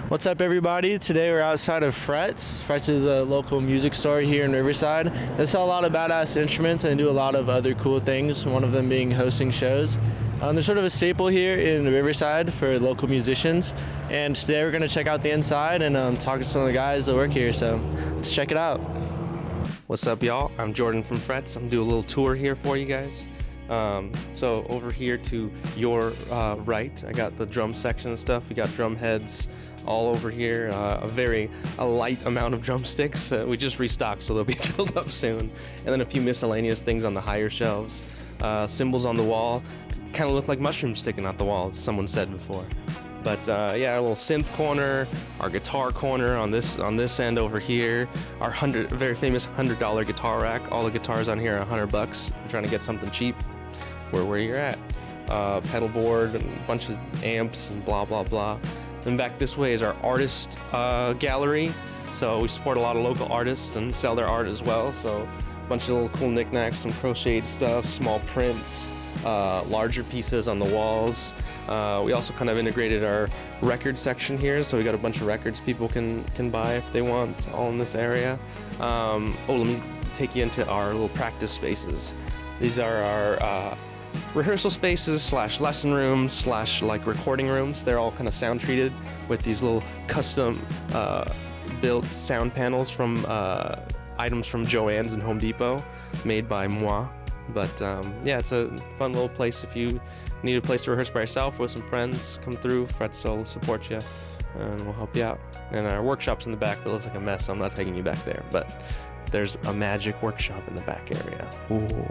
What's up, everybody? Today we're outside of Frets. Frets is a local music store here in Riverside. They sell a lot of badass instruments and do a lot of other cool things, one of them being hosting shows. They're sort of a staple here in Riverside for local musicians. And today we're going to check out the inside and talk to some of the guys that work here. So let's check it out. What's up, y'all? I'm Jordan from Frets. I'm gonna do a little tour here for you guys. So over here to your right, I got the drum section and stuff. We got drum heads all over here. A light amount of drumsticks. We just restocked, so they'll be filled up soon. And then a few miscellaneous things on the higher shelves. Cymbals on the wall. Kind of look like mushrooms sticking out the wall, as someone said before. But yeah, our little synth corner, our guitar corner on this end over here, our very famous $100 guitar rack. All the guitars on here are $100. If you're trying to get something cheap, we're where you're at. Pedal board and a bunch of amps and blah blah blah. Then back this way is our artist gallery. So we support a lot of local artists and sell their art as well. So a bunch of little cool knickknacks, some crocheted stuff, small prints, larger pieces on the walls. We also kind of integrated our record section here, so we got a bunch of records people can buy if they want, all in this area. Let me take you into our little practice spaces. These are our rehearsal spaces / lesson rooms / like recording rooms. They're all kind of sound treated with these little custom built sound panels from items from Joann's and Home Depot, made by moi. But yeah, it's a fun little place if you need a place to rehearse by yourself with some friends. Come through, Frets will support you, and we'll help you out. And our workshop's in the back, but it looks like a mess, so I'm not taking you back there. But there's a magic workshop in the back area. Ooh.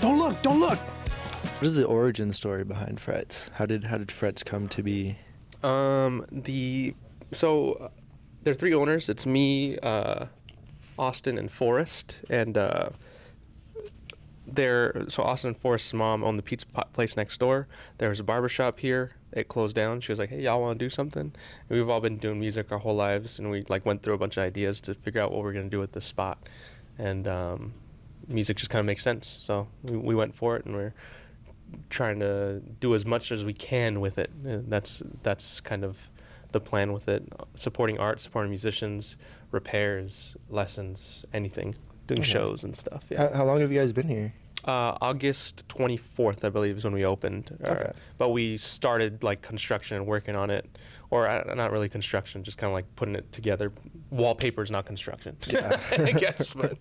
Don't look! Don't look! What is the origin story behind Frets? How did Frets come to be? So there are three owners. It's me, Austin, and Forrest, and so Austin and Forrest's mom owned the pizza place next door. There was a barbershop here. It closed down. She was like, "Hey, y'all want to do something?" And we've all been doing music our whole lives, and we went through a bunch of ideas to figure out what we're gonna do with this spot. And music just kind of makes sense, so we went for it, and we're trying to do as much as we can with it. And that's kind of the plan with it: supporting art, supporting musicians, repairs, lessons, anything. Doing shows and stuff. Yeah. How long have you guys been here? August 24th, I believe, is when we opened. Okay. But we started like construction and working on it, or not really construction, just kind of like putting it together. Wallpaper is not construction, Yeah. I guess. But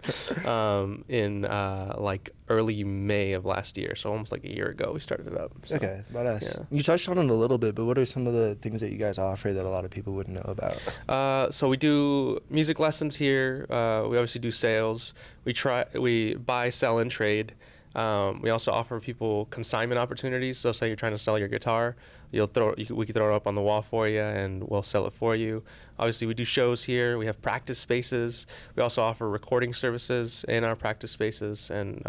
in like early May of last year, so almost like a year ago, we started it up. So, Okay, badass. yeah. You touched on it a little bit, but what are some of the things that you guys offer that a lot of people wouldn't know about? So we do music lessons here. We obviously do sales. We buy, sell, and trade. We also offer people consignment opportunities. So say you're trying to sell your guitar, we can throw it up on the wall for you, and we'll sell it for you. Obviously, we do shows here. We have practice spaces. We also offer recording services in our practice spaces, and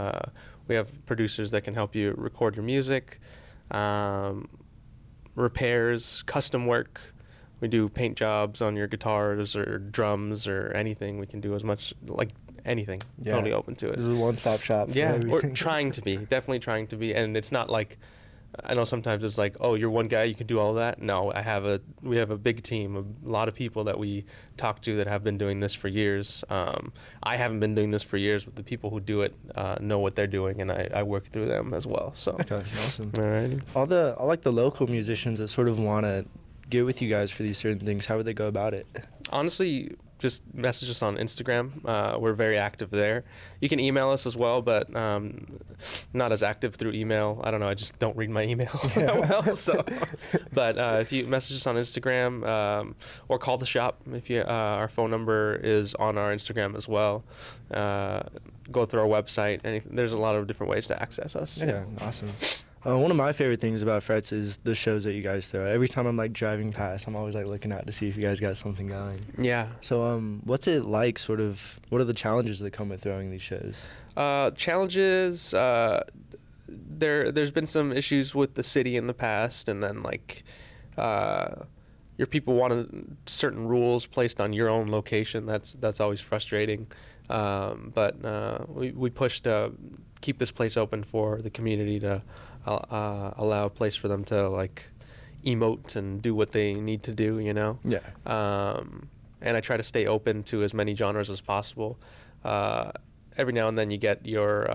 we have producers that can help you record your music, repairs, custom work. We do paint jobs on your guitars or drums or anything. We can do as much, like anything. Yeah. Totally open to it. This is a one-stop shop. For Yeah, everything. we're trying to be, definitely trying to be, and it's not like, I know sometimes it's like, oh, you're one guy, you can do all of that. No, we have a big team, a lot of people that we talk to that have been doing this for years. I haven't been doing this for years, but the people who do it know what they're doing, and I work through them as well. So. Okay, awesome. Alrighty. All like the local musicians that sort of want to get with you guys for these certain things, how would they go about it? Honestly, just message us on Instagram. We're very active there. You can email us as well, but not as active through email. I don't know. I just don't read my email that well. So, but if you message us on Instagram or call the shop, our phone number is on our Instagram as well. Go through our website. There's a lot of different ways to access us. Yeah, awesome. One of my favorite things about Frets is the shows that you guys throw. Every time I'm like driving past, I'm always like looking out to see if you guys got something going. Yeah. So what's it like, sort of, what are the challenges that come with throwing these shows? Challenges, there's been some issues with the city in the past, and then like your people wanted certain rules placed on your own location. That's always frustrating. But we push to keep this place open for the community to allow a place for them to like emote and do what they need to do, you know. Yeah. And I try to stay open to as many genres as possible. Every now and then you get your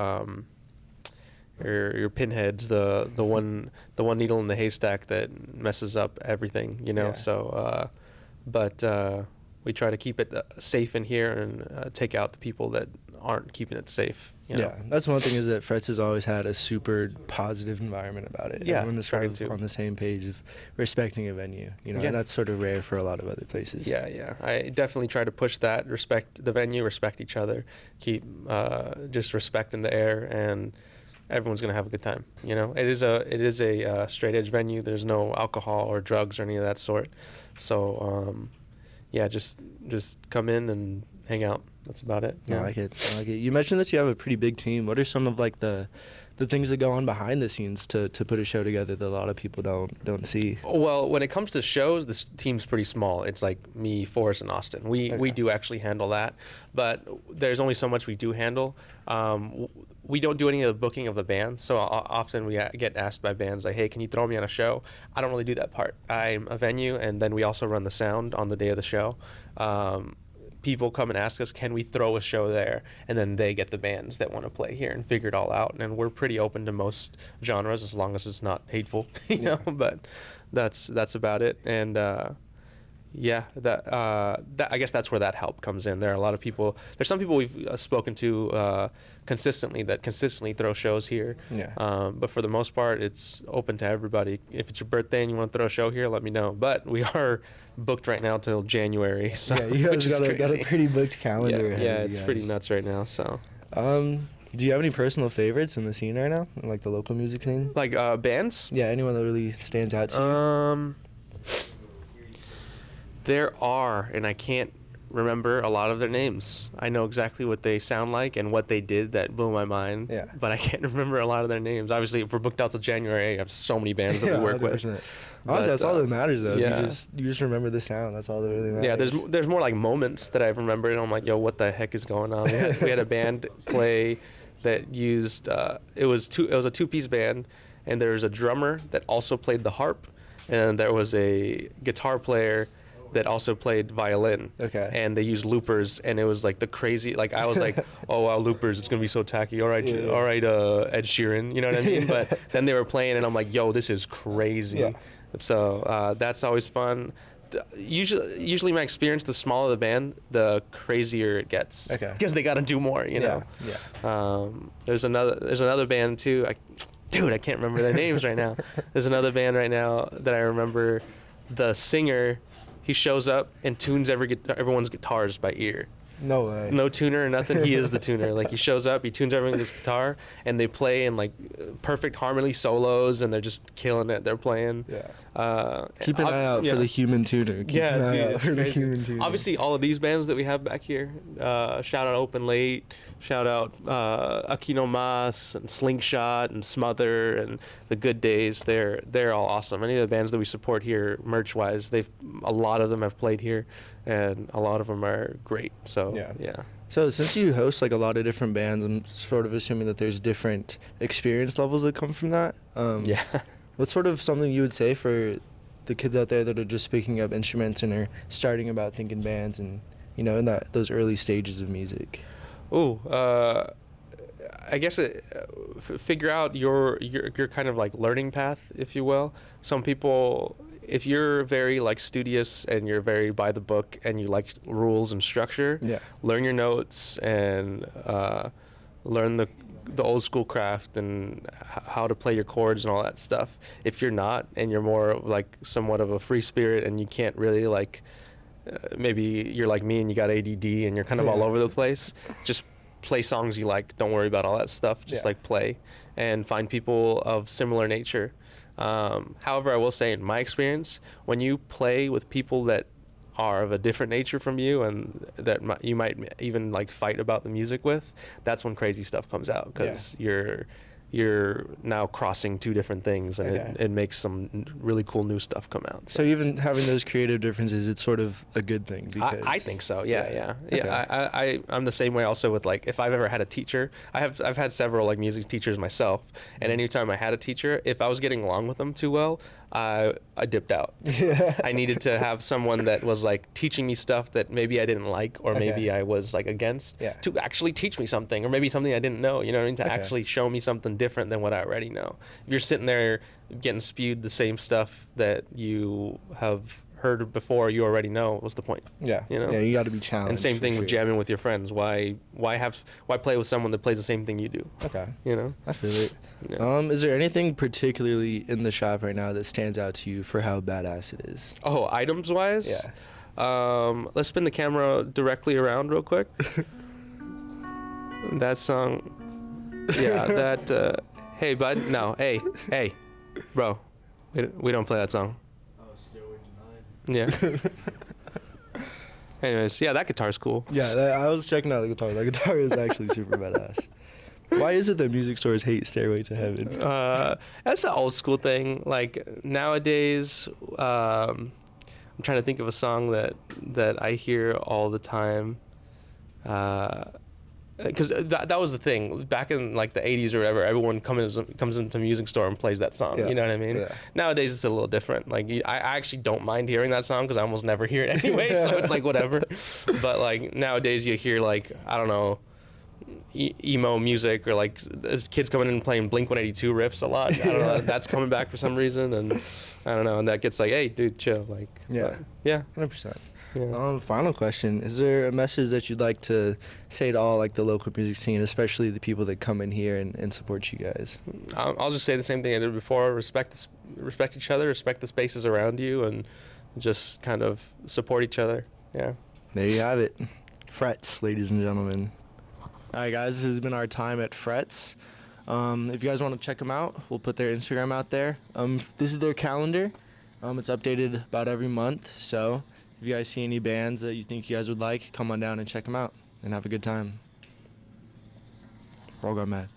pinheads, the one needle in the haystack that messes up everything, you know. Yeah. So, but we try to keep it safe in here and take out the people that aren't keeping it safe. You know? Yeah, that's one thing, is that Frets has always had a super positive environment about it. Yeah, Everyone is sort of trying to. on the same page of respecting a venue, you know, Yeah. and that's sort of rare for a lot of other places. Yeah. I definitely try to push that. Respect the venue, respect each other, keep just respect in the air, and everyone's gonna have a good time. You know, it is a straight edge venue. There's no alcohol or drugs or any of that sort. So, yeah, just come in and hang out. That's about it. I like it. You mentioned that you have a pretty big team. What are some of like the things that go on behind the scenes to put a show together that a lot of people don't see? Well, when it comes to shows, this team's pretty small. It's like me, Forrest, and Austin. We do actually handle that, but there's only so much we do handle. We don't do any of the booking of the bands, so often we get asked by bands like, hey, can you throw me on a show? I don't really do that part. I'm a venue, and then we also run the sound on the day of the show. People come and ask us, can we throw a show there? And then they get the bands that want to play here and figure it all out. And we're pretty open to most genres as long as it's not hateful, you know, but that's about it. And yeah, that I guess that's where that help comes in. There are a lot of people. There's some people we've spoken to consistently that consistently throw shows here. Yeah. But for the most part, it's open to everybody. If it's your birthday and you want to throw a show here, let me know. But we are booked right now till January. So yeah, you which guys is got a pretty booked calendar. Yeah, it's pretty nuts right now. So. Do you have any personal favorites in the scene right now, in, like the local music scene? Like bands? Yeah, anyone that really stands out to you? There are, and I can't remember a lot of their names. I know exactly what they sound like and what they did that blew my mind. Yeah. But I can't remember a lot of their names. Obviously, if we're booked out till January, I have so many bands that we work 100%. with. Honestly, that's all that matters, though. Yeah. You just remember the sound. That's all that really matters. Yeah, there's more like moments that I've remembered, and I'm like, yo, what the heck is going on? We had a band play that used it was a two-piece band, and there was a drummer that also played the harp, and there was a guitar player that also played violin. Okay. And they used loopers, and it was like the crazy. Like I was like, oh wow, loopers! It's gonna be so tacky. All right, all right, Ed Sheeran. You know what I mean? Yeah. But then they were playing, and I'm like, yo, this is crazy. Yeah. So that's always fun. Usually my experience, the smaller the band, the crazier it gets. Okay. Because they got to do more, you know. Yeah. There's another band too. I can't remember their names right now. There's another band right now that I remember. The singer, he shows up and tunes everyone's guitars by ear. No way. No tuner or nothing. He is the tuner. Like he shows up, he tunes everyone's guitar, and they play in like perfect harmony solos, and they're just killing it. They're playing. Yeah. Keep an eye out for the human tuner. Keep an eye out for the human tuner. Obviously, all of these bands that we have back here. Shout out Open Late. Shout out Aquino Mas and Slingshot and Smother and The Good Days. They're all awesome. Any of the bands that we support here, merch wise, a lot of them have played here, and a lot of them are great. So yeah. So since you host like a lot of different bands, I'm sort of assuming that there's different experience levels that come from that. Yeah. What's sort of something you would say for the kids out there that are just picking up instruments and are starting about thinking bands and, you know, in those early stages of music? I guess figure out your kind of like learning path, if you will. Some people, if you're very like studious and you're very by the book and you like rules and structure, learn your notes and learn the old school craft and how to play your chords and all that stuff. If you're not, and you're more like somewhat of a free spirit and you can't really like, maybe you're like me and you got ADD and you're kind of all over the place, just play songs you like. Don't worry about all that stuff. Just like play and find people of similar nature. However, I will say in my experience, when you play with people that are of a different nature from you and that you might even like fight about the music with, that's when crazy stuff comes out, because you're now crossing two different things, and it makes some really cool new stuff come out. So even having those creative differences, it's sort of a good thing. Because I think so. Yeah. I'm the same way also with like, if I've ever had a teacher, I've had several like music teachers myself, and anytime I had a teacher, if I was getting along with them too well, I dipped out. I needed to have someone that was like teaching me stuff that maybe I didn't like, or maybe I was like against, to actually teach me something, or maybe something I didn't know, you know what I mean? To actually show me something different than what I already know. If you're sitting there getting spewed the same stuff that you have heard before, you already know, what's the point? Yeah. You know? Yeah, you got to be challenged. And same thing with jamming with your friends. Why play with someone that plays the same thing you do? Okay. You know? I feel it. Yeah. Is there anything particularly in the shop right now that stands out to you for how badass it is? Oh, items wise? Yeah. Let's spin the camera directly around real quick. That song. Yeah, that hey bud, no, hey, bro. We don't play that song. Yeah. Anyways, yeah, that guitar's cool. Yeah, I was checking out the guitar. That guitar is actually super badass. Why is it that music stores hate Stairway to Heaven? That's an old school thing. Like nowadays, I'm trying to think of a song that I hear all the time. Because that was the thing back in like the 80s or whatever. Everyone comes into a music store and plays that song. You know what I mean? Yeah. Nowadays it's a little different. Like I actually don't mind hearing that song because I almost never hear it anyway. So it's like whatever. But like nowadays you hear like, I don't know, emo music, or like kids coming in and playing Blink-182 riffs a lot. I don't know. That's coming back for some reason, and I don't know. And that gets like, hey, dude, chill. Like, yeah, 100%. Yeah. Final question: is there a message that you'd like to say to all like the local music scene, especially the people that come in here and support you guys? I'll just say the same thing I did before: respect each other, respect the spaces around you, and just kind of support each other. Yeah. There you have it, Frets, ladies and gentlemen. All right, guys, this has been our time at Frets. If you guys want to check them out, we'll put their Instagram out there. This is their calendar. It's updated about every month, so if you guys see any bands that you think you guys would like, come on down and check them out and have a good time. We're all gone mad.